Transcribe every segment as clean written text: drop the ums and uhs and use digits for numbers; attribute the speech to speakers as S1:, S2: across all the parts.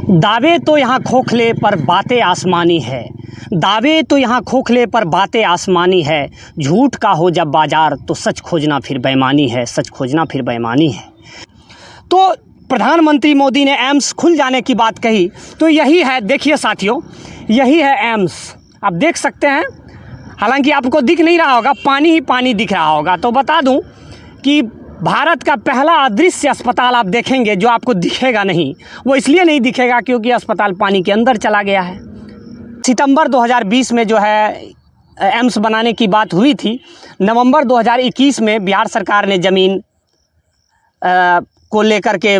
S1: दावे तो यहाँ खोखले पर बातें आसमानी है। दावे तो यहाँ खोखले पर बातें आसमानी है। झूठ का हो जब बाजार तो सच खोजना फिर बेईमानी है। सच खोजना फिर बेईमानी है। तो प्रधानमंत्री मोदी ने एम्स खुल जाने की बात कही, तो यही है, देखिए साथियों, यही है एम्स। आप देख सकते हैं, हालांकि आपको दिख नहीं रहा होगा, पानी ही पानी दिख रहा होगा। तो बता दूं कि भारत का पहला अदृश्य अस्पताल आप देखेंगे जो आपको दिखेगा नहीं। वो इसलिए नहीं दिखेगा क्योंकि अस्पताल पानी के अंदर चला गया है। सितंबर 2020 में जो है एम्स बनाने की बात हुई थी। नवंबर 2021 में बिहार सरकार ने ज़मीन को लेकर के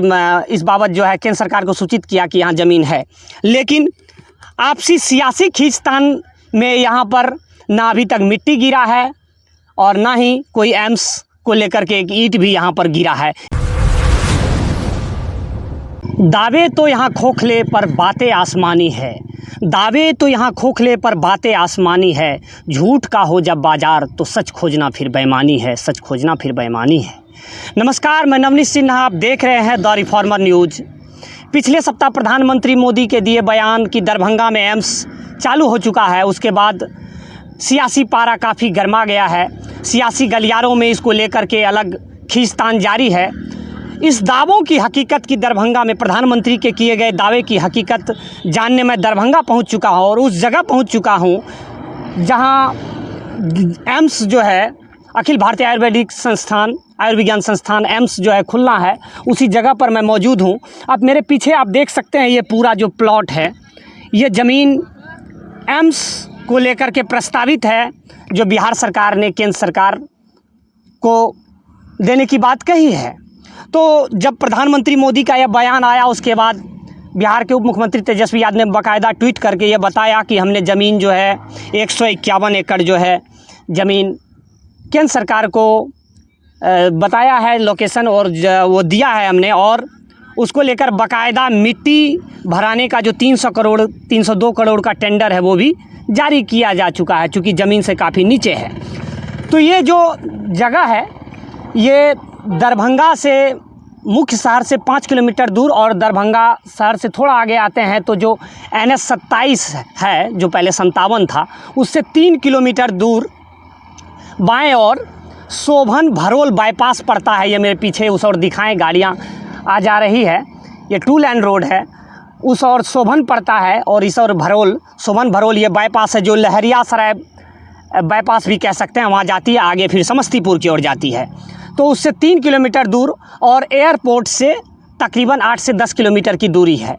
S1: इस बाबत जो है केंद्र सरकार को सूचित किया कि यहाँ ज़मीन है, लेकिन आपसी सियासी खींचतान में यहाँ पर ना अभी तक मिट्टी गिरा है और ना ही कोई एम्स को लेकर के एक ईंट भी यहाँ पर गिरा है। दावे तो यहाँ खोखले पर बातें आसमानी है। दावे तो यहाँ खोखले पर बातें आसमानी है। झूठ का हो जब बाजार तो सच खोजना फिर बेईमानी है। सच खोजना फिर बेईमानी है। नमस्कार, मैं नवनीत सिन्हा, आप देख रहे हैं द रिफॉर्मर न्यूज़। पिछले सप्ताह प्रधानमंत्री मोदी के दिए बयान कि दरभंगा में एम्स चालू हो चुका है, उसके बाद सियासी पारा काफ़ी गर्मा गया है। सियासी गलियारों में इसको लेकर के अलग खींचतान जारी है। इस दावों की हकीकत की दरभंगा में प्रधानमंत्री के किए गए दावे की हकीकत जानने मैं दरभंगा पहुंच चुका हूं और उस जगह पहुंच चुका हूं जहां एम्स जो है, अखिल भारतीय आयुर्वेदिक संस्थान, आयुर्विज्ञान संस्थान एम्स जो है खुलना है, उसी जगह पर मैं मौजूद हूं। अब मेरे पीछे आप देख सकते हैं, ये पूरा जो प्लॉट है, ये ज़मीन एम्स को लेकर के प्रस्तावित है, जो बिहार सरकार ने केंद्र सरकार को देने की बात कही है। तो जब प्रधानमंत्री मोदी का यह बयान आया, उसके बाद बिहार के उप मुख्यमंत्री तेजस्वी यादव ने बाकायदा ट्वीट करके ये बताया कि हमने ज़मीन जो है 151 एकड़ जो है ज़मीन केंद्र सरकार को बताया है लोकेशन, और वो दिया है हमने, और उसको लेकर बाकायदा मिट्टी भराने का जो 302 करोड़ का टेंडर है वो भी जारी किया जा चुका है, चूँकि ज़मीन से काफ़ी नीचे है। तो ये जो जगह है, ये दरभंगा से, मुख्य शहर से 5 किलोमीटर दूर, और दरभंगा शहर से थोड़ा आगे आते हैं तो जो NH 27 है, जो पहले 57 था, उससे 3 किलोमीटर दूर बाएं और शोभन भरोल बाईपास पड़ता है। ये मेरे पीछे उस ओर दिखाएं, गाड़ियाँ आ जा रही है, ये 2 लेन रोड है। उस और शोभन पड़ता है और इस और भरोल, शोभन भरोल ये बाईपास है, जो लहरियासराय बाईपास भी कह सकते हैं, वहाँ जाती है, आगे फिर समस्तीपुर की ओर जाती है। तो उससे 3 किलोमीटर दूर और एयरपोर्ट से तकरीबन 8 से 10 किलोमीटर की दूरी है।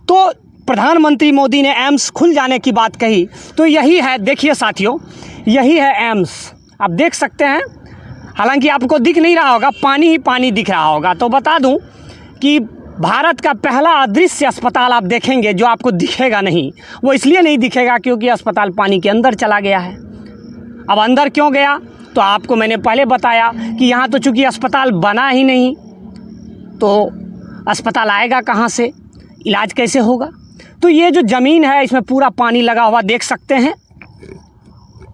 S1: तो प्रधानमंत्री मोदी ने एम्स खुल जाने की बात कही, तो यही है, देखिए साथियों, यही है एम्स। आप देख सकते हैं, हालांकि आपको दिख नहीं रहा होगा, पानी ही पानी दिख रहा होगा। तो बता दूं कि भारत का पहला अदृश्य अस्पताल आप देखेंगे जो आपको दिखेगा नहीं। वो इसलिए नहीं दिखेगा क्योंकि अस्पताल पानी के अंदर चला गया है। अब अंदर क्यों गया, तो आपको मैंने पहले बताया कि यहाँ तो चूँकि अस्पताल बना ही नहीं, तो अस्पताल आएगा कहाँ से, इलाज कैसे होगा। तो ये जो ज़मीन है, इसमें पूरा पानी लगा हुआ देख सकते हैं,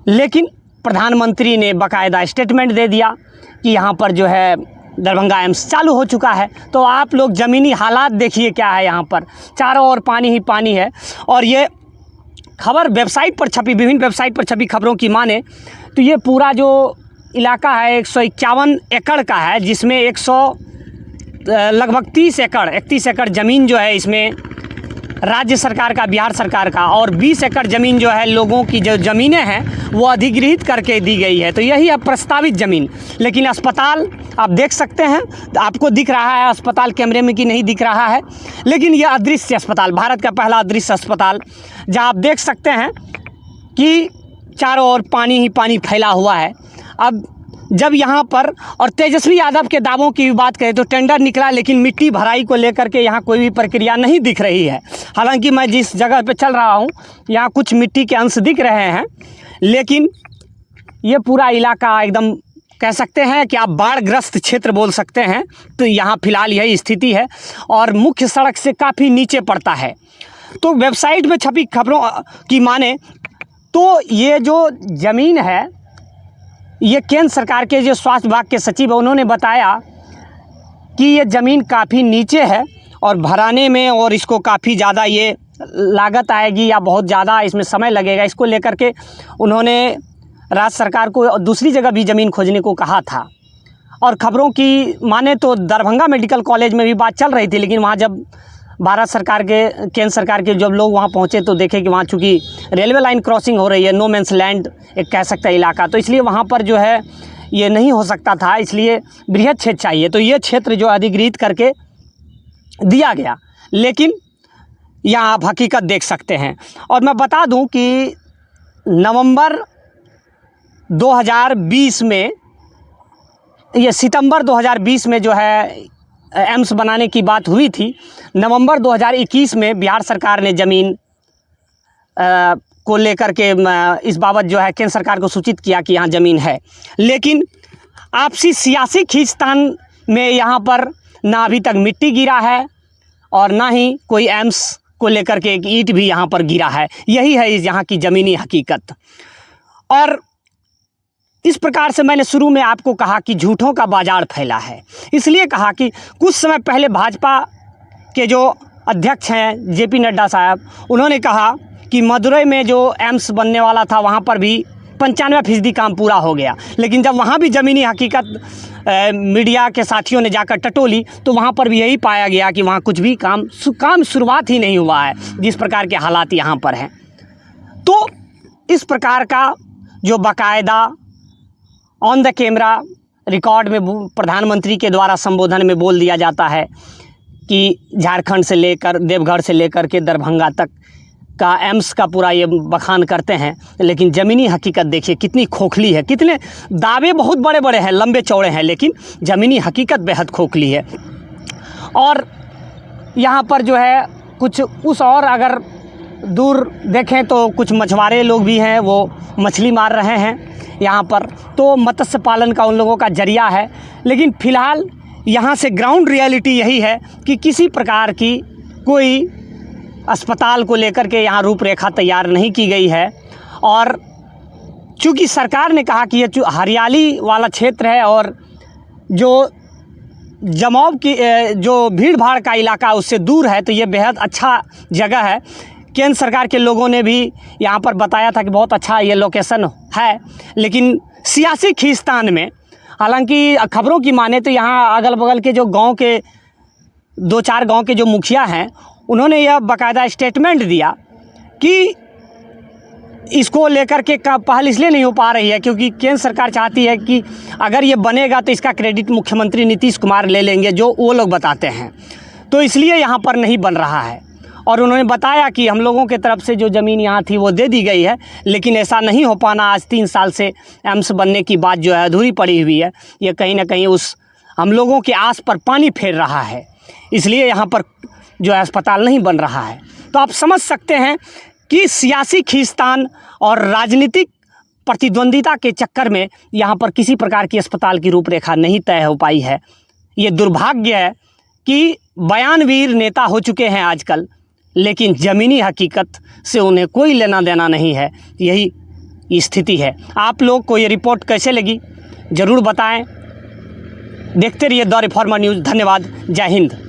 S1: लेकिन प्रधानमंत्री ने बाकायदा स्टेटमेंट दे दिया कि यहाँ पर जो है दरभंगा एम्स चालू हो चुका है। तो आप लोग ज़मीनी हालात देखिए क्या है, यहाँ पर चारों ओर पानी ही पानी है। और ये खबर वेबसाइट पर छपी, विभिन्न वेबसाइट पर छपी खबरों की माने तो ये पूरा जो इलाका है 151 एकड़ का है, जिसमें लगभग 31 एकड़ ज़मीन जो है इसमें राज्य सरकार का, बिहार सरकार का, और 20 एकड़ ज़मीन जो है लोगों की जो ज़मीनें हैं वो अधिग्रहित करके दी गई है। तो यही है प्रस्तावित ज़मीन। लेकिन अस्पताल आप देख सकते हैं, आपको दिख रहा है अस्पताल कैमरे में कि नहीं दिख रहा है, लेकिन यह अदृश्य अस्पताल, भारत का पहला अदृश्य अस्पताल, जहाँ आप देख सकते हैं कि चारों ओर पानी ही पानी फैला हुआ है। अब जब यहाँ पर, और तेजस्वी यादव के दावों की बात करें तो टेंडर निकला, लेकिन मिट्टी भराई को लेकर के यहाँ कोई भी प्रक्रिया नहीं दिख रही है। हालांकि मैं जिस जगह पे चल रहा हूँ यहाँ कुछ मिट्टी के अंश दिख रहे हैं, लेकिन ये पूरा इलाका एकदम कह सकते हैं कि आप बाढ़ग्रस्त क्षेत्र बोल सकते हैं। तो यहाँ फ़िलहाल यही स्थिति है और मुख्य सड़क से काफ़ी नीचे पड़ता है। तो वेबसाइट में छपी खबरों की माने तो ये जो ज़मीन है, ये केंद्र सरकार के जो स्वास्थ्य विभाग के सचिव हैं, उन्होंने बताया कि ये ज़मीन काफ़ी नीचे है और भराने में और इसको काफ़ी ज़्यादा ये लागत आएगी या बहुत ज़्यादा इसमें समय लगेगा, इसको लेकर के उन्होंने राज्य सरकार को दूसरी जगह भी ज़मीन खोजने को कहा था। और ख़बरों की माने तो दरभंगा मेडिकल कॉलेज में भी बात चल रही थी, लेकिन वहाँ जब भारत सरकार के, केंद्र सरकार के जब लोग वहाँ पहुँचे तो देखे कि वहाँ चूँकि रेलवे लाइन क्रॉसिंग हो रही है, नो मैंस लैंड एक कह सकता है इलाका, तो इसलिए वहाँ पर जो है ये नहीं हो सकता था, इसलिए बृहद क्षेत्र चाहिए। तो ये क्षेत्र जो अधिग्रहित करके दिया गया, लेकिन यहाँ आप हकीकत देख सकते हैं। और मैं बता दूं कि नवंबर 2020 में, ये सितंबर 2020 में जो है एम्स बनाने की बात हुई थी। नवंबर 2021 में बिहार सरकार ने ज़मीन को लेकर के इस बाबत जो है केंद्र सरकार को सूचित किया कि यहाँ ज़मीन है, लेकिन आपसी सियासी खींचतान में यहाँ पर ना अभी तक मिट्टी गिरा है और ना ही कोई एम्स को लेकर के एक ईंट भी यहाँ पर गिरा है। यही है इस यहाँ की ज़मीनी हकीकत। और इस प्रकार से मैंने शुरू में आपको कहा कि झूठों का बाजार फैला है। इसलिए कहा कि कुछ समय पहले भाजपा के जो अध्यक्ष हैं जेपी नड्डा साहब, उन्होंने कहा कि मदुरई में जो एम्स बनने वाला था वहाँ पर भी 95% काम पूरा हो गया, लेकिन जब वहाँ भी ज़मीनी हकीकत मीडिया के साथियों ने जाकर टटोली तो वहाँ पर भी यही पाया गया कि वहाँ कुछ भी काम शुरुआत ही नहीं हुआ है, जिस प्रकार के हालात यहाँ पर हैं। तो इस प्रकार का जो बाकायदा ऑन द कैमरा रिकॉर्ड में प्रधानमंत्री के द्वारा संबोधन में बोल दिया जाता है कि झारखंड से लेकर देवघर से लेकर के दरभंगा तक का एम्स का पूरा ये बखान करते हैं, लेकिन ज़मीनी हकीकत देखिए कितनी खोखली है। कितने दावे बहुत बड़े बड़े हैं, लंबे चौड़े हैं, लेकिन ज़मीनी हकीकत बेहद खोखली है। और यहाँ पर जो है कुछ उस और अगर दूर देखें तो कुछ मछुआरे लोग भी हैं, वो मछली मार रहे हैं यहाँ पर, तो मत्स्य पालन का उन लोगों का जरिया है। लेकिन फ़िलहाल यहाँ से ग्राउंड रियलिटी यही है कि किसी प्रकार की कोई अस्पताल को लेकर के यहाँ रूपरेखा तैयार नहीं की गई है। और चूँकि सरकार ने कहा कि ये हरियाली वाला क्षेत्र है और जो जमाव की जो भीड़ भाड़ का इलाका उससे दूर है, तो ये बेहद अच्छा जगह है। केंद्र सरकार के लोगों ने भी यहाँ पर बताया था कि बहुत अच्छा ये लोकेशन है, लेकिन सियासी खींचतान में, हालांकि खबरों की माने तो यहाँ अगल बगल के जो गांव के 2-4 गांव के जो मुखिया हैं, उन्होंने यह बाकायदा स्टेटमेंट दिया कि इसको लेकर के पहल इसलिए नहीं हो पा रही है क्योंकि केंद्र सरकार चाहती है कि अगर ये बनेगा तो इसका क्रेडिट मुख्यमंत्री नीतीश कुमार ले लेंगे, जो वो लोग बताते हैं, तो इसलिए यहाँ पर नहीं बन रहा है। और उन्होंने बताया कि हम लोगों के तरफ से जो ज़मीन यहाँ थी वो दे दी गई है, लेकिन ऐसा नहीं हो पाना, आज 3 साल से एम्स बनने की बात जो है अधूरी पड़ी हुई है। ये कहीं ना कहीं उस हम लोगों के आस पर पानी फेर रहा है, इसलिए यहाँ पर जो है अस्पताल नहीं बन रहा है। तो आप समझ सकते हैं कि सियासी खींचतान और राजनीतिक प्रतिद्वंदिता के चक्कर में यहाँ पर किसी प्रकार की अस्पताल की रूपरेखा नहीं तय हो पाई है। ये दुर्भाग्य है कि बयानवीर नेता हो चुके हैं आजकल, लेकिन ज़मीनी हकीकत से उन्हें कोई लेना देना नहीं है। यही स्थिति है। आप लोग को ये रिपोर्ट कैसे लगी ज़रूर बताएं। देखते रहिए द रिफॉर्मर न्यूज़। धन्यवाद। जय हिंद।